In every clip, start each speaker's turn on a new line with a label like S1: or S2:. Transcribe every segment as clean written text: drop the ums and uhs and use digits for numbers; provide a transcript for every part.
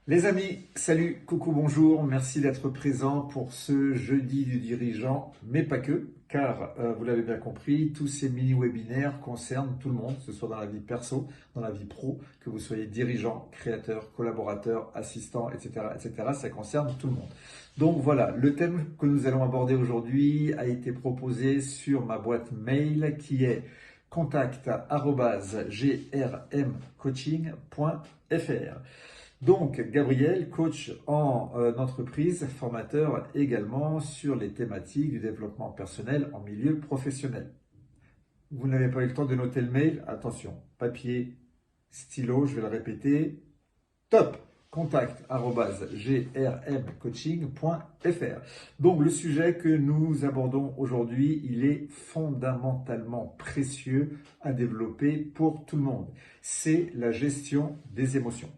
S1: Les amis, salut, coucou, bonjour, merci d'être présent pour ce jeudi du dirigeant, mais pas que, car vous l'avez bien compris, tous ces mini-webinaires concernent tout le monde, que ce soit dans la vie perso, dans la vie pro, que vous soyez dirigeant, créateur, collaborateur, assistant, etc., etc., ça concerne tout le monde. Donc voilà, le thème que nous allons aborder aujourd'hui a été proposé sur ma boîte mail qui est contact@grmcoaching.fr. Donc, Gabriel, coach en entreprise, formateur également sur les thématiques du développement personnel en milieu professionnel. Vous n'avez pas eu le temps de noter le mail? Attention, papier, stylo, je vais le répéter. Top! Contact@grmcoaching.fr. Donc, le sujet que nous abordons aujourd'hui, il est fondamentalement précieux à développer pour tout le monde. C'est la gestion des émotions.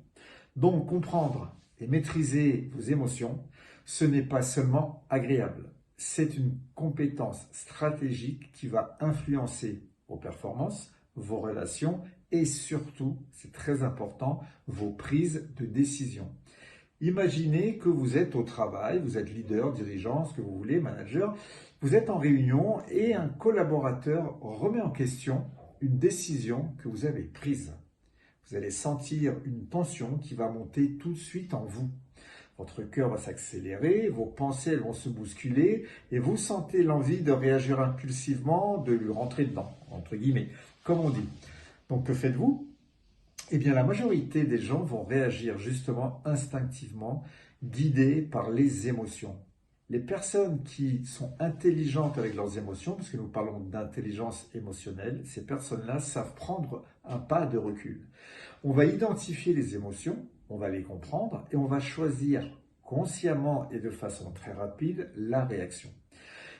S1: Donc, comprendre et maîtriser vos émotions, ce n'est pas seulement agréable, c'est une compétence stratégique qui va influencer vos performances, vos relations et surtout, c'est très important, vos prises de décision. Imaginez que vous êtes au travail, vous êtes leader, dirigeant, ce que vous voulez, manager, vous êtes en réunion et un collaborateur remet en question une décision que vous avez prise. Vous allez sentir une tension qui va monter tout de suite en vous. Votre cœur va s'accélérer, vos pensées vont se bousculer et vous sentez l'envie de réagir impulsivement, de lui rentrer dedans, entre guillemets, comme on dit. Donc que faites-vous? Eh bien, la majorité des gens vont réagir justement instinctivement, guidés par les émotions. Les personnes qui sont intelligentes avec leurs émotions, parce que nous parlons d'intelligence émotionnelle, ces personnes-là savent prendre un pas de recul. On va identifier les émotions, on va les comprendre et on va choisir consciemment et de façon très rapide la réaction.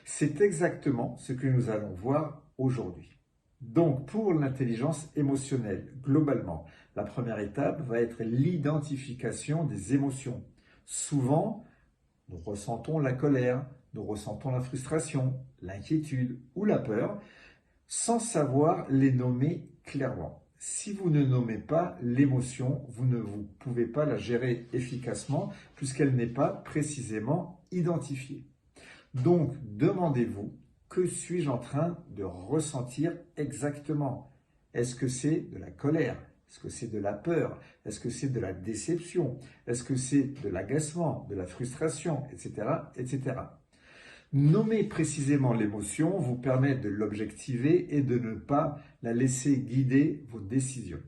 S1: C'est exactement ce que nous allons voir aujourd'hui. Donc, pour l'intelligence émotionnelle, globalement, la première étape va être l'identification des émotions. Souvent, nous ressentons la colère, nous ressentons la frustration, l'inquiétude ou la peur, sans savoir les nommer clairement. Si vous ne nommez pas l'émotion, vous ne pouvez pas la gérer efficacement puisqu'elle n'est pas précisément identifiée. Donc, demandez-vous, que suis-je en train de ressentir exactement? Est-ce que c'est de la colère? Est-ce que c'est de la peur? Est-ce que c'est de la déception? Est-ce que c'est de l'agacement, de la frustration, etc., etc. Nommer précisément l'émotion vous permet de l'objectiver et de ne pas la laisser guider vos décisions.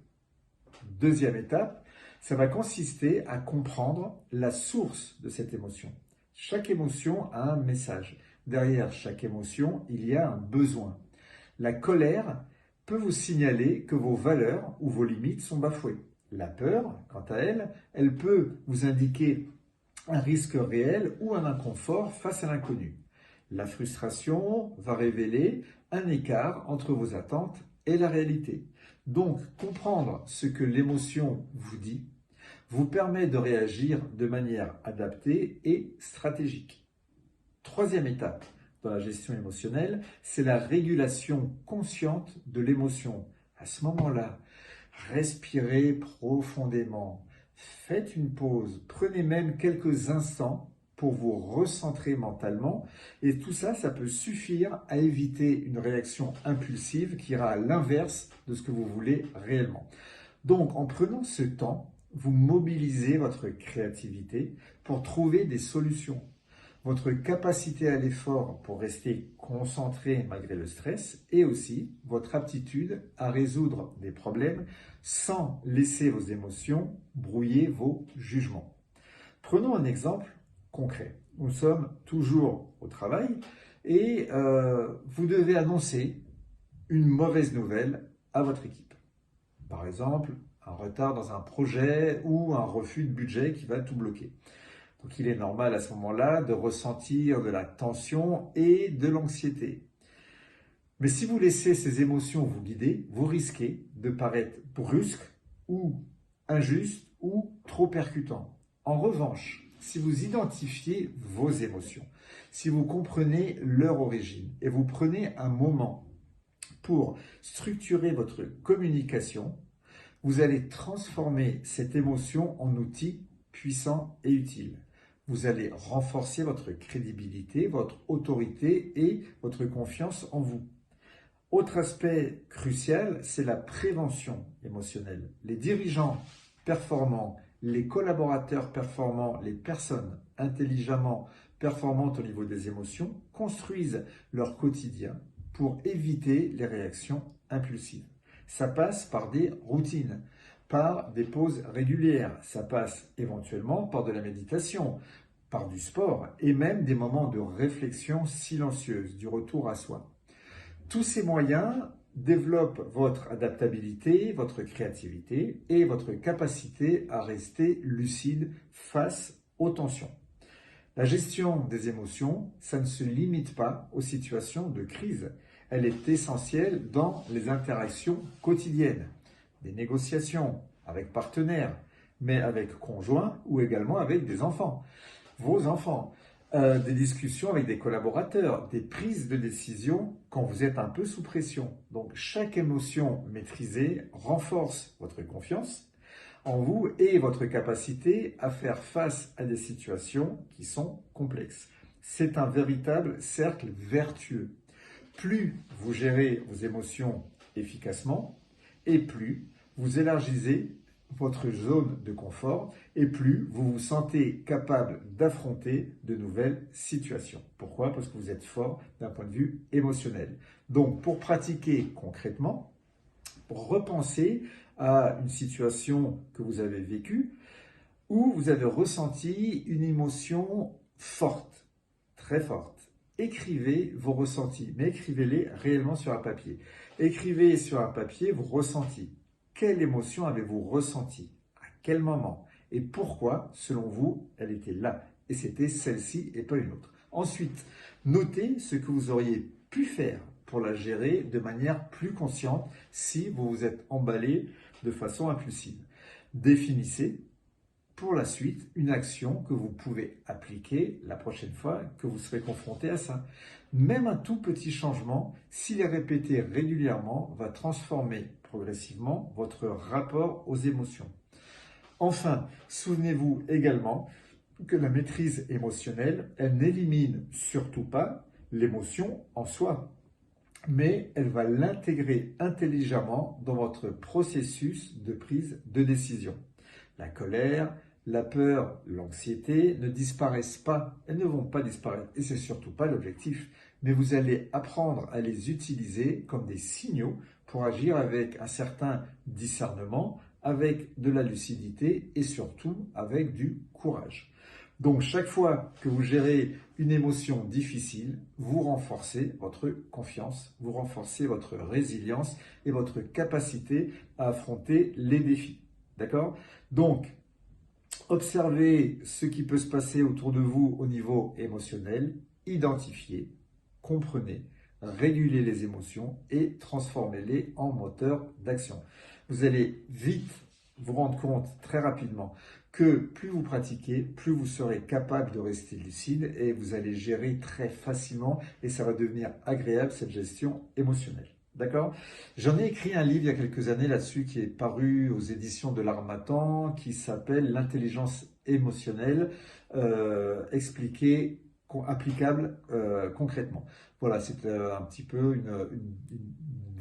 S1: Deuxième étape, ça va consister à comprendre la source de cette émotion. Chaque émotion a un message. Derrière chaque émotion, il y a un besoin. La colère peut vous signaler que vos valeurs ou vos limites sont bafouées. La peur, quant à elle, elle peut vous indiquer un risque réel ou un inconfort face à l'inconnu. La frustration va révéler un écart entre vos attentes et la réalité. Donc, comprendre ce que l'émotion vous dit vous permet de réagir de manière adaptée et stratégique. Troisième étape dans la gestion émotionnelle, c'est la régulation consciente de l'émotion. À ce moment-là, respirez profondément, faites une pause, prenez même quelques instants pour vous recentrer mentalement et tout ça, ça peut suffire à éviter une réaction impulsive qui ira à l'inverse de ce que vous voulez réellement. Donc, en prenant ce temps, vous mobilisez votre créativité pour trouver des solutions. Votre capacité à l'effort pour rester concentré malgré le stress et aussi votre aptitude à résoudre des problèmes sans laisser vos émotions brouiller vos jugements. Prenons un exemple concret. Nous sommes toujours au travail et vous devez annoncer une mauvaise nouvelle à votre équipe. Par exemple, un retard dans un projet ou un refus de budget qui va tout bloquer. Donc il est normal à ce moment-là de ressentir de la tension et de l'anxiété. Mais si vous laissez ces émotions vous guider, vous risquez de paraître brusque ou injuste ou trop percutant. En revanche, si vous identifiez vos émotions, si vous comprenez leur origine et vous prenez un moment pour structurer votre communication, vous allez transformer cette émotion en outil puissant et utile. Vous allez renforcer votre crédibilité, votre autorité et votre confiance en vous. Autre aspect crucial, c'est la prévention émotionnelle. Les dirigeants performants, les collaborateurs performants, les personnes intelligemment performantes au niveau des émotions construisent leur quotidien pour éviter les réactions impulsives. Ça passe par des routines, par des pauses régulières, ça passe éventuellement par de la méditation, par du sport et même des moments de réflexion silencieuse, du retour à soi. Tous ces moyens développent votre adaptabilité, votre créativité et votre capacité à rester lucide face aux tensions. La gestion des émotions, ça ne se limite pas aux situations de crise. Elle est essentielle dans les interactions quotidiennes, des négociations avec partenaires, mais avec conjoints ou également avec des enfants, vos enfants, des discussions avec des collaborateurs, des prises de décision quand vous êtes un peu sous pression. Donc chaque émotion maîtrisée renforce votre confiance en vous et votre capacité à faire face à des situations qui sont complexes. C'est un véritable cercle vertueux. Plus vous gérez vos émotions efficacement et plus vous élargissez votre zone de confort et plus vous vous sentez capable d'affronter de nouvelles situations. Pourquoi? Parce que vous êtes fort d'un point de vue émotionnel. Donc, pour pratiquer concrètement, repensez à une situation que vous avez vécue où vous avez ressenti une émotion forte, très forte. Écrivez vos ressentis, mais écrivez-les réellement sur un papier. Écrivez sur un papier vos ressentis. Quelle émotion avez-vous ressenti? À quel moment? Et pourquoi, selon vous, elle était là? Et c'était celle-ci et pas une autre. Ensuite, notez ce que vous auriez pu faire pour la gérer de manière plus consciente si vous vous êtes emballé de façon impulsive. Définissez pour la suite une action que vous pouvez appliquer la prochaine fois que vous serez confronté à ça. Même un tout petit changement, s'il est répété régulièrement, va transformer progressivement votre rapport aux émotions. Enfin, souvenez-vous également que la maîtrise émotionnelle, elle n'élimine surtout pas l'émotion en soi, mais elle va l'intégrer intelligemment dans votre processus de prise de décision. La colère, la peur, l'anxiété ne disparaissent pas, elles ne vont pas disparaître et c'est surtout pas l'objectif, mais vous allez apprendre à les utiliser comme des signaux pour agir avec un certain discernement, avec de la lucidité et surtout avec du courage. Donc chaque fois que vous gérez une émotion difficile, vous renforcez votre confiance, vous renforcez votre résilience et votre capacité à affronter les défis. D'accord? Donc, observez ce qui peut se passer autour de vous au niveau émotionnel, identifiez, comprenez, régulez les émotions et transformez-les en moteur d'action. Vous allez vite vous rendre compte très rapidement que plus vous pratiquez, plus vous serez capable de rester lucide et vous allez gérer très facilement et ça va devenir agréable cette gestion émotionnelle. D'accord? J'en ai écrit un livre il y a quelques années là-dessus qui est paru aux éditions de l'Harmattan qui s'appelle L'intelligence émotionnelle expliquée, applicable concrètement. Voilà, c'est un petit peu une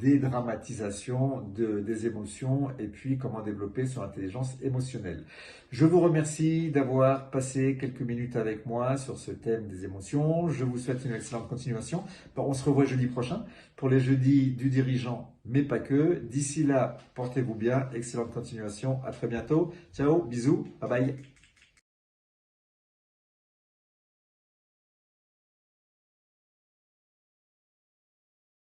S1: dédramatisation des émotions et puis comment développer son intelligence émotionnelle. Je vous remercie d'avoir passé quelques minutes avec moi sur ce thème des émotions. Je vous souhaite une excellente continuation. Bon, on se revoit jeudi prochain pour les jeudis du dirigeant, mais pas que. D'ici là, portez-vous bien. Excellente continuation. À très bientôt. Ciao, bisous, bye bye.